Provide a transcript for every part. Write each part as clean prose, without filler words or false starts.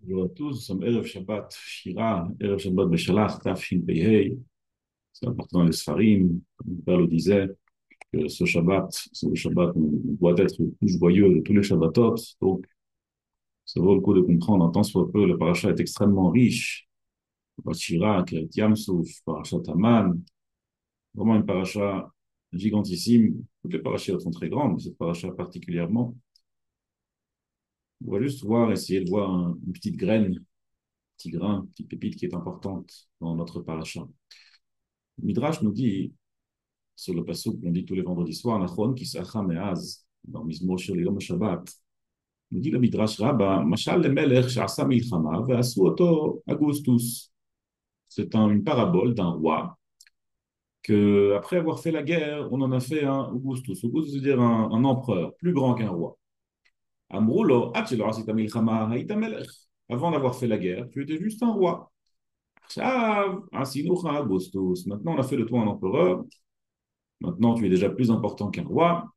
Bonjour à tous, nous sommes Erev Shabbat Shira, Erev Shabbat Beshalach, Tafshin Pei. C'est important dans les Sfarim, comme le Père le disait, que ce Shabbat, c'est le Shabbat où on doit être le plus joyeux de tous les Shabbatot. Donc, ça vaut le coup de comprendre, en tant soit peu, le parasha est extrêmement riche. Shira, Kiryat Yamsuf, parasha Taman, vraiment une parasha gigantissime. Toutes les parashas sont très grandes, mais cette parasha particulièrement. On va juste voir, essayer de voir une petite graine, petit grain, petite pépite qui est importante dans notre paracha. Midrash nous dit, sur le passage qu'on dit tous les vendredis soirs, Nachon qui s'acha me'az, dans Mizmor Shel Yom Shabbat, nous dit le Midrash Rabba, Mashal le Melech she'asa milchama ve'asu oto Augustus. C'est une parabole d'un roi que, après avoir fait la guerre, on en a fait un Augustus. Augustus veut dire un empereur, plus grand qu'un roi. Amroulo, Achelo asita milchama haïta melech. Avant d'avoir fait la guerre, tu étais juste un roi. Augustus. Maintenant, on a fait de toi un empereur. Maintenant, tu es déjà plus important qu'un roi.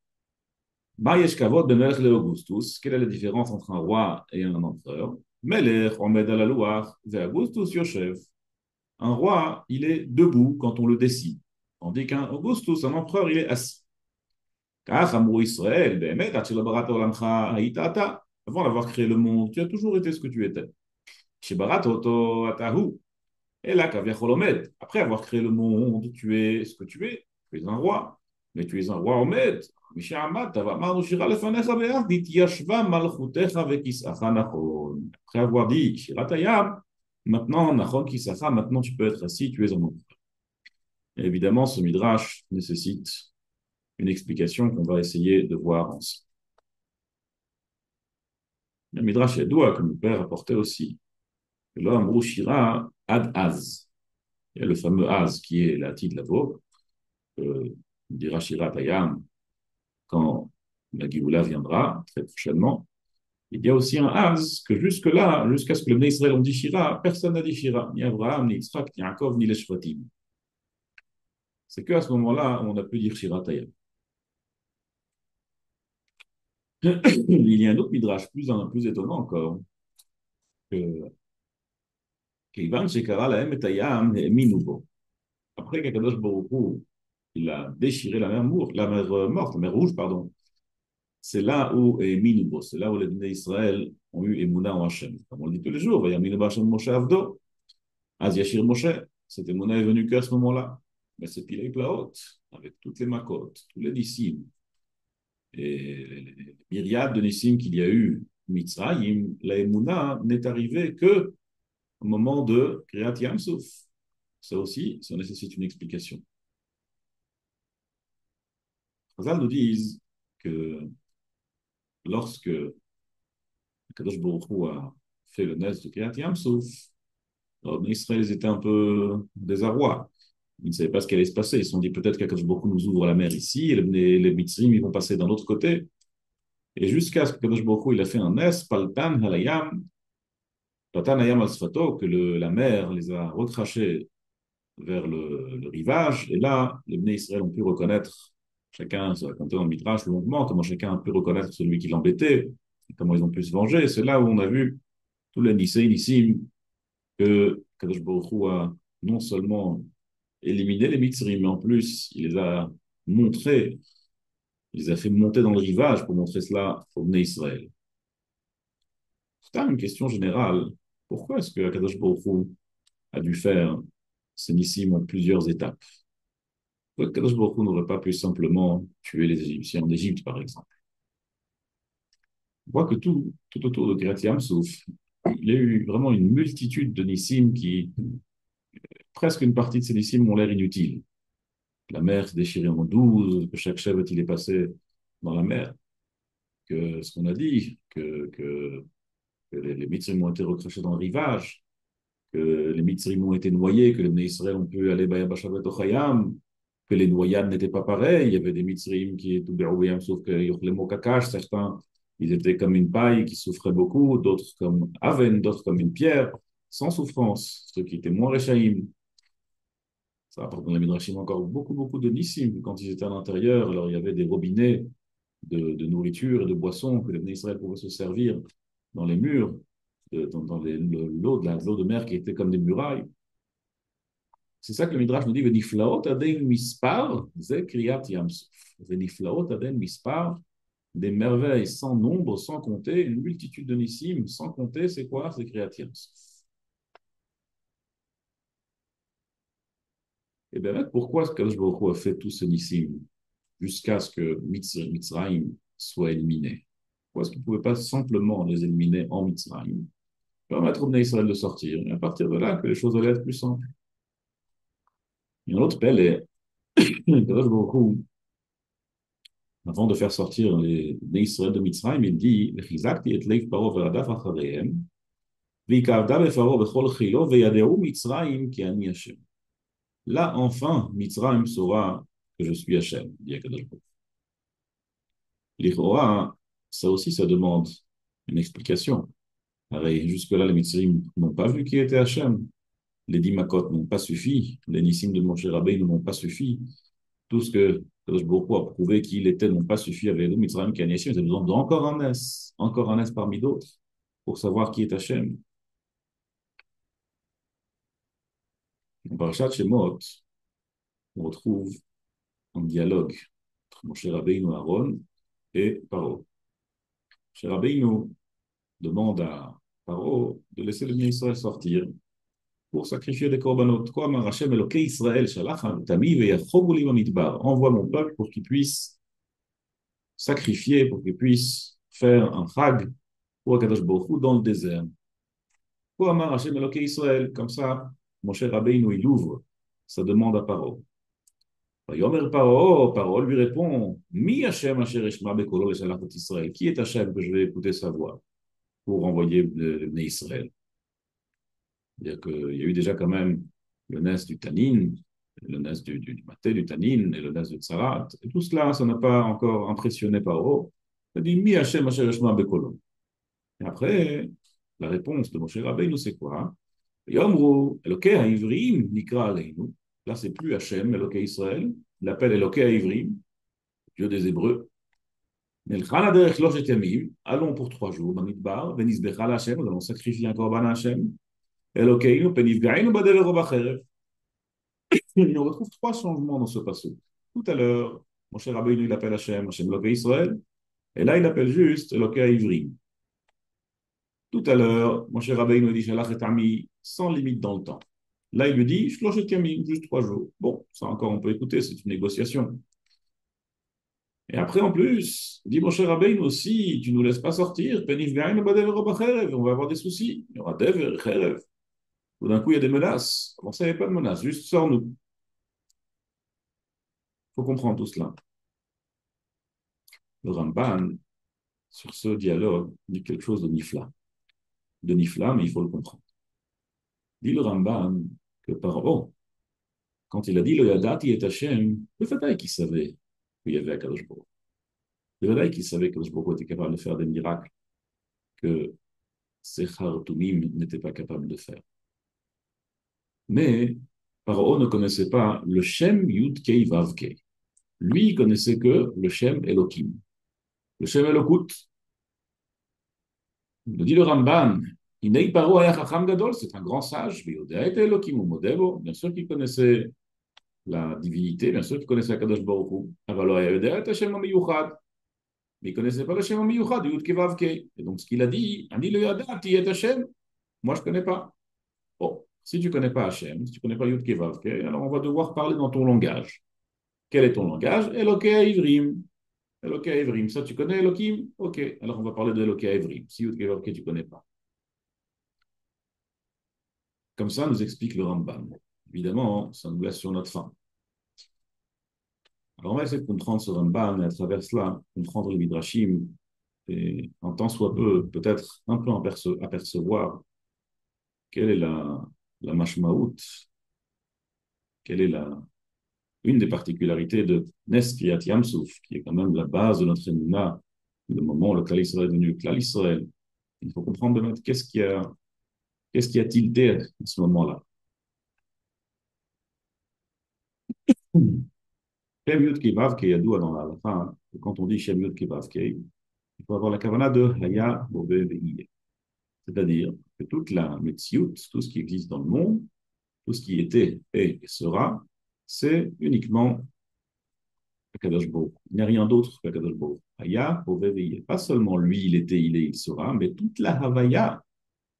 Mayesh kavod bemelech le Augustus. Quelle est la différence entre un roi et un empereur? Melech omed ala loach ve Augustus yoshev. Un roi, il est debout quand on le décide. Tandis qu'un Augustus, un empereur, il est assis. Kach amrou Israël, be'emet, atchelo barat olamcha haïta ata. Avant d'avoir créé le monde, tu as toujours été ce que tu étais. Shebarat oto atahu. Et là, kaviachol omed. Après avoir créé le monde, tu es ce que tu es. Tu es un roi. Mais tu es un roi omed. Après avoir dit Shiratayam, maintenant, Nachon Kisacha, maintenant tu peux être assis, tu es un empereur. Et évidemment, ce midrash nécessite une explication qu'on va essayer de voir ensemble. Le midrash Yadoua, que mon père apportait aussi, que l'homme Shira ad Az. Il y a le fameux Az qui est la de la veau, dira Shiratayam quand la Géoula viendra très prochainement. Il y a aussi un Az que jusque-là, jusqu'à ce que les Israël ont dit Shira, personne n'a dit Shira, ni Abraham, ni Yitzhak, ni Yaakov, ni les Shvatim. C'est qu'à ce moment-là, on a pu dire Shira Tayam. Il y a un autre midrash plus étonnant encore, que Keivan Shekara Lahem et Tayam Minubo. Après qu'Akadosh Baruch Hu, il a déchiré la mer morte, la mer rouge, pardon, c'est là où est Minubo, c'est là où les Bnei Israël ont eu Emouna en Hachem. Comme on le dit tous les jours, il y a Minubo Hachem Moshe Avdo. Az Yashir Moshe, cette émouna est venue qu'à ce moment-là. Mais c'est Pilei Plaot, avec toutes les makot, tous les nissim, et les myriades de nissim qu'il y a eu, Mitzrayim, la émouna n'est arrivée que au moment de Kriyat Yamsuf. Ça aussi, ça nécessite une explication. Chazal nous disent que lorsque Kadosh Baruch Hu a fait le nes de Kriyat Yamsuf, les Israël étaient un peu désarrois. Ils ne savaient pas ce qui allait se passer. Ils se sont dit peut-être qu'Akadosh Baruch Hu nous ouvre la mer ici, et les Mitzrim, ils vont passer d'un autre côté. Et jusqu'à ce que Kadosh Baruch Hu, il a fait un nes, Paltan Halayam, Paltan Hayam al Sfato, que la mer les a recrachés vers le rivage. Et là, les Bnei Israël ont pu reconnaître, chacun se racontait dans le Midrash longuement, comment chacun a pu reconnaître celui qui l'embêtait, comment ils ont pu se venger. C'est là où on a vu tous les Nissim que Kadosh Baruch Hu a non seulement éliminé les Mitzrim, mais en plus, il les a montrés, il les a fait monter dans le rivage pour montrer cela au Bnei Israël. C'est une question générale. Pourquoi est-ce que Kadosh Baruch Hu a dû faire ces Nissim en plusieurs étapes? Pourquoi Kadosh Baruch Hu n'aurait pas pu simplement tuer les Égyptiens en Égypte, par exemple? On voit que tout autour de Kiryat Yamsouf, il y a eu vraiment une multitude de Nissim qui, presque une partie de ces Nissim ont l'air inutiles. La mer s'est déchirée en 12, que chaque chèvre il est passé dans la mer, que ce qu'on a dit, que les Mitzrim ont été recrachés dans le rivage, que les Mitzrim ont été noyés, que les Bnei Israël ont pu aller Bayabashavet Ochayam, que les noyades n'étaient pas pareilles. Il y avait des Mitzrim qui étaient Bérouyam, sauf que Yochlemo Kakash, certains, ils étaient comme une paille qui souffraient beaucoup, d'autres comme Aven, d'autres comme une pierre, sans souffrance, ceux qui étaient moins Réchaïm. Ça rapporte dans les Midrashim encore beaucoup de Nissim. Quand ils étaient à l'intérieur, alors il y avait des robinets de nourriture et de boissons que les Bnei Israël pouvaient se servir dans les murs. l'eau de mer qui était comme des murailles. C'est ça que le Midrash nous dit, Veniflaot aden mispar, ze kriyat yamsuf. Veniflaot aden mispar, des merveilles sans nombre, sans compter, une multitude de nissim, sans compter, c'est quoi? C'est kriyat yamsuf. Et bien, pourquoi Kadosh Baruch Hu a fait tout ce nissim jusqu'à ce que Mitzrayim soit éliminé? Pourquoi est-ce qu'il ne pouvait pas simplement les éliminer en Mitzrayim, permettre au Bnei Israël de sortir, et à partir de là, que les choses allaient être plus simples? Il y a un autre pelle est, Kadosh Baruch Hu, avant de faire sortir les Israël de Mitzrayim, il dit Chizakti et leiv paro ve'adaf acharehem, v'ikavda befaro bechol chilo ve'yadeu Mitzrayim ki ani Hashem. Là, enfin, Mitzrayim saura que je suis Hashem, dit Akadosh Baruch Hu. L'Ichora, ça aussi, ça demande une explication. Jusque-là, les Mitzrayim n'ont pas vu qui était Hashem. Les 10 Makot n'ont pas suffi. Les Nissim de Moshe Rabbeinu n'ont pas suffi. Tout ce que Kadosh Baruch Hu a prouvé qu'il était n'ont pas suffi avec nous, Mitzrayim qui a Hashem. Ils ont besoin encore un S parmi d'autres, pour savoir qui est Hashem. En Parashat Shemot, on retrouve un dialogue entre Moshe Rabbeinu, Aaron et Paro. Moshe Rabbeinu demande à Paro de laisser le bien Israël sortir pour sacrifier des korbanot. Quoi, Hashem Elokei Israël, Shalach Tami ve'yachogu li bamidbar. Envoie mon peuple pour qu'il puisse sacrifier, pour qu'il puisse faire un chag pour Akadosh Baruch Hu dans le désert. Quoi, Hashem Elokei Israël. Comme ça, Moshe Rabbeinu, il ouvre sa demande à Paro. Yomer Paro lui répond, Mi Hashem Asher Eshma Bekolo Shalach Israël. Qui est Hashem que je vais écouter sa voix pour envoyer le Bnei Israël? C'est-à-dire qu'il y a eu déjà quand même le Nes du Tanin, le Nes du Maté du Tanin et le Nes du Tsarat. Et tout cela, ça n'a pas encore impressionné Paro. Il a dit Mi Hashem Asher Eshma Bekolo. Et après, la réponse de Moshe Rabbeinu, c'est quoi? Yomru, Elokei Haïvrim, Nikra Aleinu. Là, c'est plus Hashem, Elokei Israël. Il l'appelle Elokei Haïvrim, Dieu des Hébreux. Allons pour 3 jours dans Midbar, Venisbechal Hashem, nous allons sacrifier un korban à Hashem. Elokeinu, Penifgainu, Badever Obacherev. On retrouve 3 changements dans ce passage. Tout à l'heure, mon cher Rabbeinu, il appelle Hashem, Hashem Elokei Israël. Et là, il appelle juste Elokei Ivrim. Tout à l'heure, mon cher Rabbeinu, il dit Shalach et Ami, sans limite dans le temps. Là, il lui dit Shloshet Yamim, juste 3 jours. Bon, ça encore, on peut écouter, c'est une négociation. Et après, en plus, dit mon cher Rabbeinu aussi, tu ne nous laisses pas sortir, Penifgainu, Badever Obacherev, on va avoir des soucis. Il y aura Dever, Cherev. Tout d'un coup, il y a des menaces. Avant ça, il n'y avait pas de menaces. Juste sors-nous. Il faut comprendre tout cela. Le Ramban, sur ce dialogue, dit quelque chose de nifla. De nifla, mais il faut le comprendre. Dit le Ramban que Paro, quand il a dit le Yadati et Hashem, le Fataï qui savait qu'il y avait Akadosh Baruch. Le Fataï qui savait que Akadosh Baruch était capable de faire des miracles que ses Khartoumim n'étaient pas capables de faire. Mais Paro ne connaissait pas le Shem Yud Kei Vav Kei. Lui, il connaissait que le Shem Elohim. Le Shem Elokut. Il dit le Ramban, Inei Paro Aya Chacham Gadol, c'est un grand sage, Yodea et Elohim ou Modebo, bien sûr qu'il connaissait la divinité, bien sûr qu'il connaissait Akadosh Baruch Hu. Alors, Yodea et Hashem Amiyuchad. Mais il ne connaissait pas le Shem Amiyuchad, Yud Kevav Kei. Et donc, ce qu'il a dit, Ani le Yadati et Hashem, moi je ne connais pas. Bon, si tu ne connais pas Hashem, si tu ne connais pas Yud Kevav Kei, alors on va devoir parler dans ton langage. Quel est ton langage? Elokei Ivrim. Elokei Ivrim. Ça, tu connais Elohim? Ok. Alors, on va parler de Elokei Ivrim. Si Yud Kevav Kei, tu ne connais pas. Comme ça, nous explique le Rambam. Évidemment, ça nous laisse sur notre faim. Alors, on va essayer de comprendre ce Rambam et à travers cela, comprendre le Midrashim et en tant soit peu, peut-être un peu apercevoir quelle est la mashmaout, quelle est une des particularités de Nes Kriyat Yamsouf, qui est quand même la base de notre émuna, le moment où le Klal Israël est devenu le Klal Israël. Il faut comprendre de qu'est-ce qui a tilté à ce moment-là. Shem Yud Kei Vav Kei Yadoua dans la fin, quand on dit Shem Yud Kei Vav Kei, il faut avoir la kavana de Haya, Bove, Ve'iyeh. C'est-à-dire que toute la Metsiout, tout ce qui existe dans le monde, tout ce qui était, est et sera, c'est uniquement Akadosh Baruch. Il n'y a rien d'autre qu'Akadosh Baruch. Haya, Hoveh, pas seulement lui, il était, il est, il sera, mais toute la Havaya,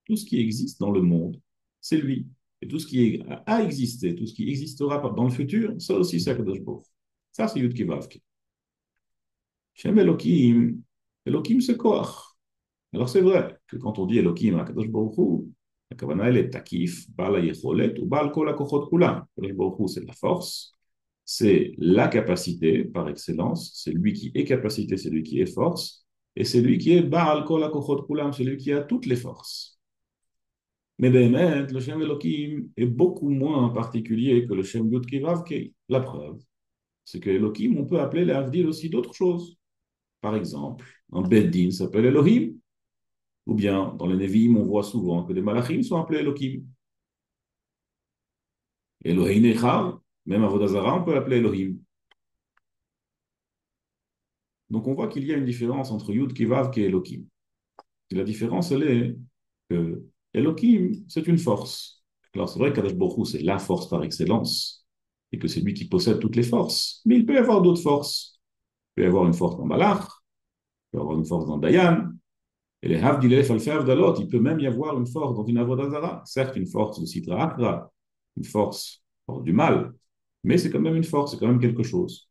tout ce qui existe dans le monde, c'est lui. Et tout ce qui a existé, tout ce qui existera dans le futur, ça aussi c'est Akadosh Baruch. Ça c'est Yud Kivavke. Shem Elohim, Elohim c'est Koach. Alors c'est vrai que quand on dit Elohim à Kadosh Baruch Hu, la kavana elle est takif, Baal hayecholet ou Baal kol hakochot kulam. Kadosh Baruch Hu c'est la force, c'est la capacité par excellence, c'est lui qui est capacité, c'est lui qui est force, et c'est lui qui est Baal kol hakochot kulam, c'est lui qui a toutes les forces. Mais Béhémet, le Shem Elohim est beaucoup moins particulier que le Shem Yud Kei Vav Kei. La preuve, c'est que Elohim, on peut appeler les Avdil aussi d'autres choses. Par exemple, un Beddin s'appelle Elohim. Ou bien, dans les Nevi'im, on voit souvent que les Malachim sont appelés Elohim. Elohim Echad, même à Vodazara, on peut l'appeler Elohim. Donc on voit qu'il y a une différence entre Yud Kivav et Elohim. Et la différence, elle est que Elohim, c'est une force. Alors c'est vrai qu'Adash Baruch Hu, c'est la force par excellence, et que c'est lui qui possède toutes les forces. Mais il peut y avoir d'autres forces. Il peut y avoir une force dans Malach, il peut y avoir une force dans Dayan, et les Havdilef Alfei Avdalot, il peut même y avoir une force dans une Avodazara. Certes, une force de Sitra Akra, une force du mal, mais c'est quand même une force, c'est quand même quelque chose.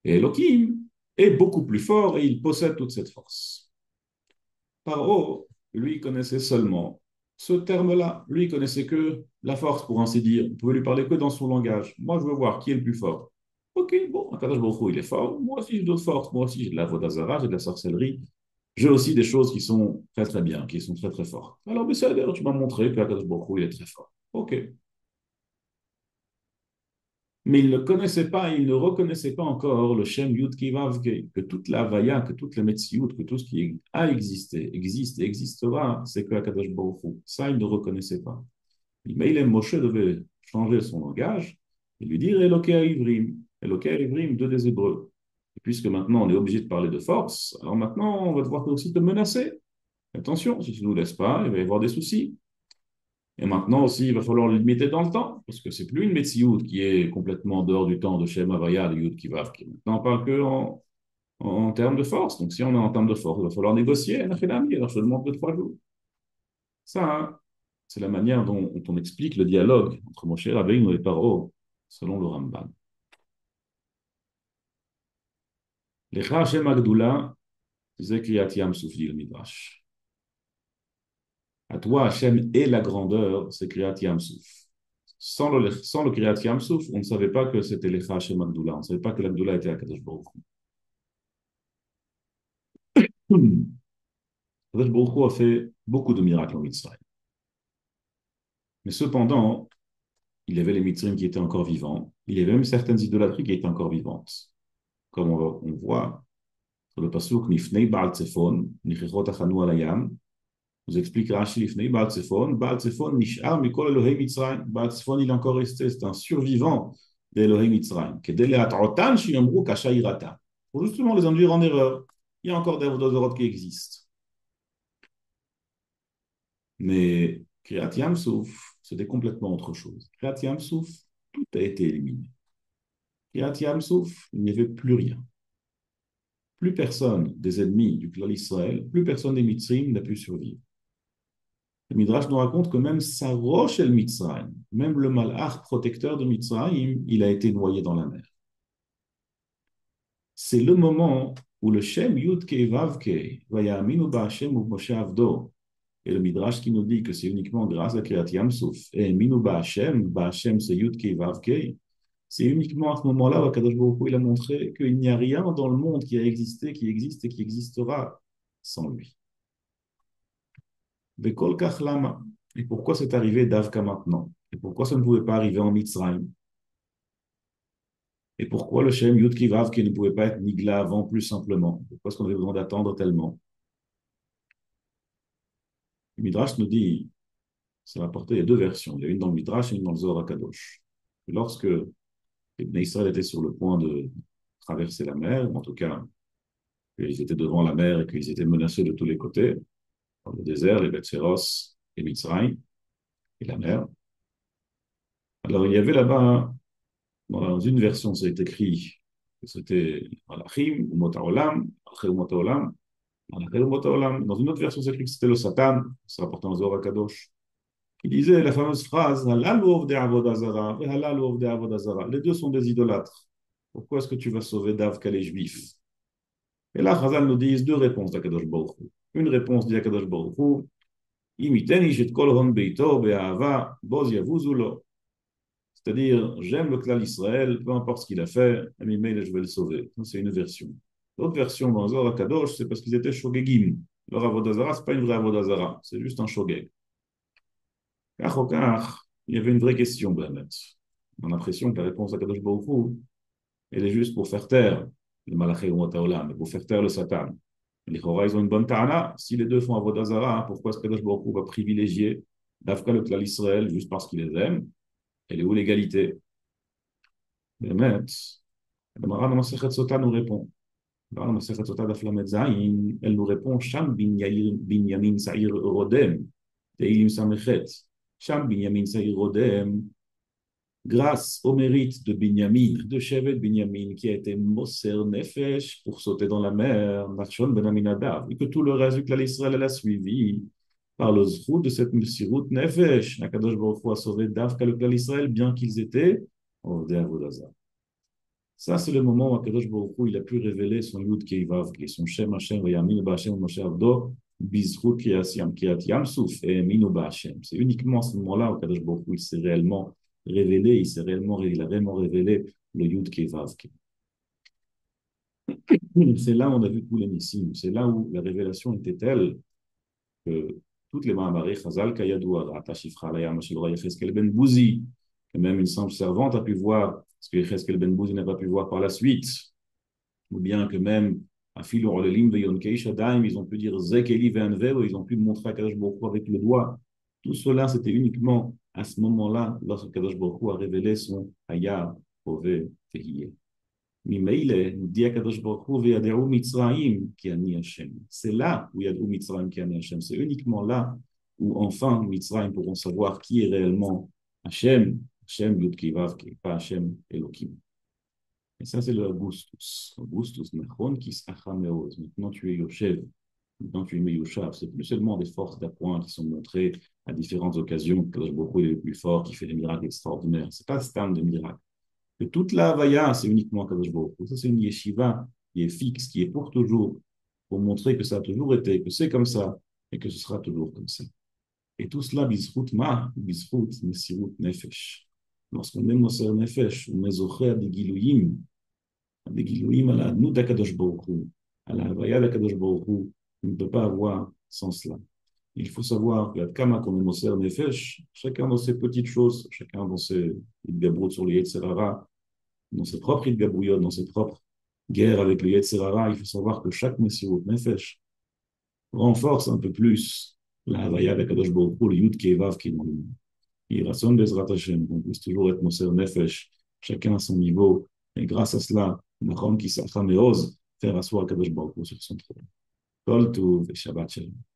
Et Elohim est beaucoup plus fort et il possède toute cette force. Paro, lui, connaissait seulement ce terme-là. Lui, il connaissait que la force, pour ainsi dire. On pouvait lui parler que dans son langage. Moi, je veux voir qui est le plus fort. Ok, bon, Akadosh Baruch Hu, il est fort. Moi aussi, j'ai d'autres forces. Moi aussi, j'ai de la vodazara, j'ai de la sorcellerie. J'ai aussi des choses qui sont très, très bien, qui sont très, très fortes. Alors, mais ça, d'ailleurs, tu m'as montré que Akadosh Baruch Hu, il est très fort. Ok. Mais il ne connaissait pas, il ne reconnaissait pas encore le Shem Yud Kivav Kei, que toute la Havaya, que toute la Metsiout, que tout ce qui a existé, existe et existera, c'est que Akadosh Baruch Hu. Ça, il ne reconnaissait pas. Mais il Moshe devait changer son langage et lui dire Elokei Ivrim, Elokei Ivrim, deux des Hébreux. Et puisque maintenant on est obligé de parler de force, alors maintenant on va devoir aussi te menacer. Attention, si tu ne nous laisses pas, il va y avoir des soucis. Et maintenant aussi, il va falloir le limiter dans le temps, parce que c'est plus une Metsiout qui est complètement en dehors du temps de Shem Havaya, de Yud Kivav. Maintenant, on parle que en termes de force. Donc, si on est en termes de force, il va falloir négocier. Alors, je te demande que 3 jours. Ça, hein, c'est la manière dont on explique le dialogue entre Moshe Rabbeinu et Paro, selon le Ramban. Lecha Hashem Agdula, c'est Kriyat Yam Suf, dit le Midrash. À toi, Hashem est la grandeur, c'est Kriyat Yam Suf. Sans le Kriyat Yam Suf, on ne savait pas que c'était Lecha Hashem Agdula. On ne savait pas que l'Agdula était à Kadosh Baruch Hu. Kadosh Baruch Hu a fait beaucoup de miracles en Mitzrayim. Mais cependant, il y avait les Mitzrayim qui étaient encore vivants. Il y avait même certaines idolâtries qui étaient encore vivantes. Comme on voit sur le pasuk Nifnei Baal Tzefon, Nichechot Achanu Alayam, nous explique Rashi Nifnei Baal Tzefon Nishar Mikol Elohei Mitzrayim. Baal Tzefon, il est encore resté, c'est un survivant d'Elohei Mitzrayim. Kedele Atrotan Shiyomru Kasha Irata. Pour justement les induire en erreur. Il y a encore des Avodazorot qui existent. Mais Kriyat Yam Souf, c'était complètement autre chose. Kriyat Yam Souf, tout a été éliminé. Kriyat Yam Souf, il n'y avait plus rien. Plus personne des ennemis du clan Israël, plus personne des Mitzrayim n'a pu survivre. Le Midrash nous raconte que même Sarosh el Mitzrayim, même le malach protecteur de Mitzrayim, il a été noyé dans la mer. C'est le moment où le Shem Yud Kei Vav Kei, Vayaminu Ba'Hashem ou Moshe Avdo, et le Midrash qui nous dit que c'est uniquement grâce à Kriyat Yam Souf, et Minu Ba'Hashem c'est Yud Kei Vav Kei, c'est uniquement à ce moment-là où Kadosh Baruch Hu, il a montré qu'il n'y a rien dans le monde qui a existé, qui existe et qui existera sans lui. Vekol Kach Lama. Et pourquoi c'est arrivé d'Avka maintenant? Et pourquoi ça ne pouvait pas arriver en Mitzrayim? Et pourquoi le Shem Yud Kivav qui ne pouvait pas être Nigla avant plus simplement? Pourquoi est-ce qu'on avait besoin d'attendre tellement? Le Midrash nous dit, ça va porter, il y a deux versions. Il y a une dans le Midrash et une dans le Zohar HaKadosh. Lorsque les Bnei Israël étaient sur le point de traverser la mer, en tout cas, qu'ils étaient devant la mer et qu'ils étaient menacés de tous les côtés, dans le désert, les Betséros et Mitzrayim, et la mer. Alors, il y avait là-bas, dans une version, c'est écrit que c'était Malachim, ou Motaolam, après ou Motaolam, Malachim ou Motaolam. Dans une autre version, c'est écrit que c'était le Satan, c'est rapporté en Zohar Kadosh. Il disait la fameuse phrase Halal ovde avodah zara, et halal ovde avodah zara. Les deux sont des idolâtres. Pourquoi est-ce que tu vas sauver Davka les Juifs? Et là, Chazal nous dit deux réponses d'Akadosh Baruch Hu. Une réponse dit Akadosh Baruch Hu, Imiteni shet kol hon beito be'ahava, boz yavuzu lo. C'est-à-dire, j'aime le clan Israël, peu importe ce qu'il a fait, mais je vais le sauver. Ça, c'est une version. L'autre version dans Zohar Kadosh, c'est parce qu'ils étaient shogegim. Leur avodah zara, c'est pas une vraie avodah zara, c'est juste un shogeg. Car au car, il y avait une vraie question, Blamet. On a l'impression que la réponse à Kadosh Baruch Hu, elle est juste pour faire taire le Malaché ou Olam, mais pour faire taire le Satan. Les Chora, ils ont une bonne ta'ana. Si les deux font Avodah Zara, pourquoi est-ce que Kadosh Baruch Hu va privilégier Dafka le Klal Israël juste parce qu'il les aime? Elle est où l'égalité? Blamet, la Mara dans Masechet Sota nous répond. Dans Masechet Sota d'Aflamet Zayin, elle nous répond Sham Binyamin Sa'ir Rodem, Teilim Samechet. Sham Binyamin Sa'ir Rodem, grâce au mérite de Binyamin, de Shevet Binyamin, qui a été Moser Nefesh pour sauter dans la mer, Nachshon Ben Aminadav, et que tout le reste du clan Israël l'a suivi par le zrou de cette Messirut Nefesh. Akadosh Baruch Hu a sauvé Davka le clan Israël, bien qu'ils étaient en Avodaza. Ça, c'est le moment où Akadosh Baruch Hu, il a pu révéler son Yud Keivav, qui est son Shem Hashem, Vayamin Ba'Hashem Moshe Avdo, Bizrut Kiyat Yamsuf, et Minu Ba'Hashem. C'est uniquement à ce moment-là où Akadosh Baruch Hu, il s'est réellement révélé, il a vraiment révélé le Yud Kevav. C'est là où on a vu tous les Nissim, c'est là où la révélation était telle que toutes les Mahamaré, Chazal, Kayadou, Arata, Shifra, Layam, Shilra, Yecheskel Ben Bouzi, que même une simple servante a pu voir, ce que Yecheskel Ben Bouzi n'a pas pu voir par la suite, ou bien que même Afilu Olelim Veyonkei Shadaim, ils ont pu dire Zekeli Ve'anveo, ils ont pu montrer à Kadosh Baruch Hu avec le doigt. Tout cela, c'était uniquement à ce moment-là, lorsque Kadosh Baruch Hu a révélé son Hayar, Ove, Tehiyeh. Mimeile, nous dit à Kadosh Baruch Hu, Ve'yadeu Mitzrayim, ki ani Hashem. C'est là où Yadeu Mitzrayim, ki ani Hashem. C'est uniquement là où enfin Mitzrayim pourront savoir qui est réellement Hashem, Hashem Yud Kivav, qui n'est pas Hashem Elohim. Et ça, c'est le Augustus. Augustus, Nachon, qui s'achameoz. Maintenant, tu es Yoshev. Maintenant, tu es Meyushav. C'est plus seulement des forces d'appoint qui sont montrées à différentes occasions. Que beaucoup est le plus fort, qui fait des miracles extraordinaires. C'est pas ce terme de miracle. Et toute la Havaya, c'est uniquement Kadosh Baruch Hu. Ça, c'est une yeshiva qui est fixe, qui est pour toujours, pour montrer que ça a toujours été, que c'est comme ça, et que ce sera toujours comme ça. Et tout cela, bizrut ma, bizrut mesirut nefesh. Lorsqu'on est moser nefesh, on est zocher des gilouyim, des gilouyim à la nous d'Akadosh Baruch Hu, à la Havaya d'Akadosh Baruch Hu, on ne peut pas avoir sans cela. Il faut savoir que Kama comme Moser Nefesh, chacun dans ses petites choses, chacun dans ses idgabrout sur le Yetzerara, dans ses propres idgabrouyot, dans ses propres guerres avec le Yetzerara, il faut savoir que chaque Messirut Nefesh renforce un peu plus la Havaya d'Akadosh Baruch Hu, le Yud Kevav qui est dans lui. Il rassemble Bezrat Hashem, qu'on puisse toujours être Moser Nefesh, chacun à son niveau, et grâce à cela, Nachon qui s'acham et ose faire asseoir Akadosh Baruch Hu sur son trône. Kol Tuv et Shabbat Shalom.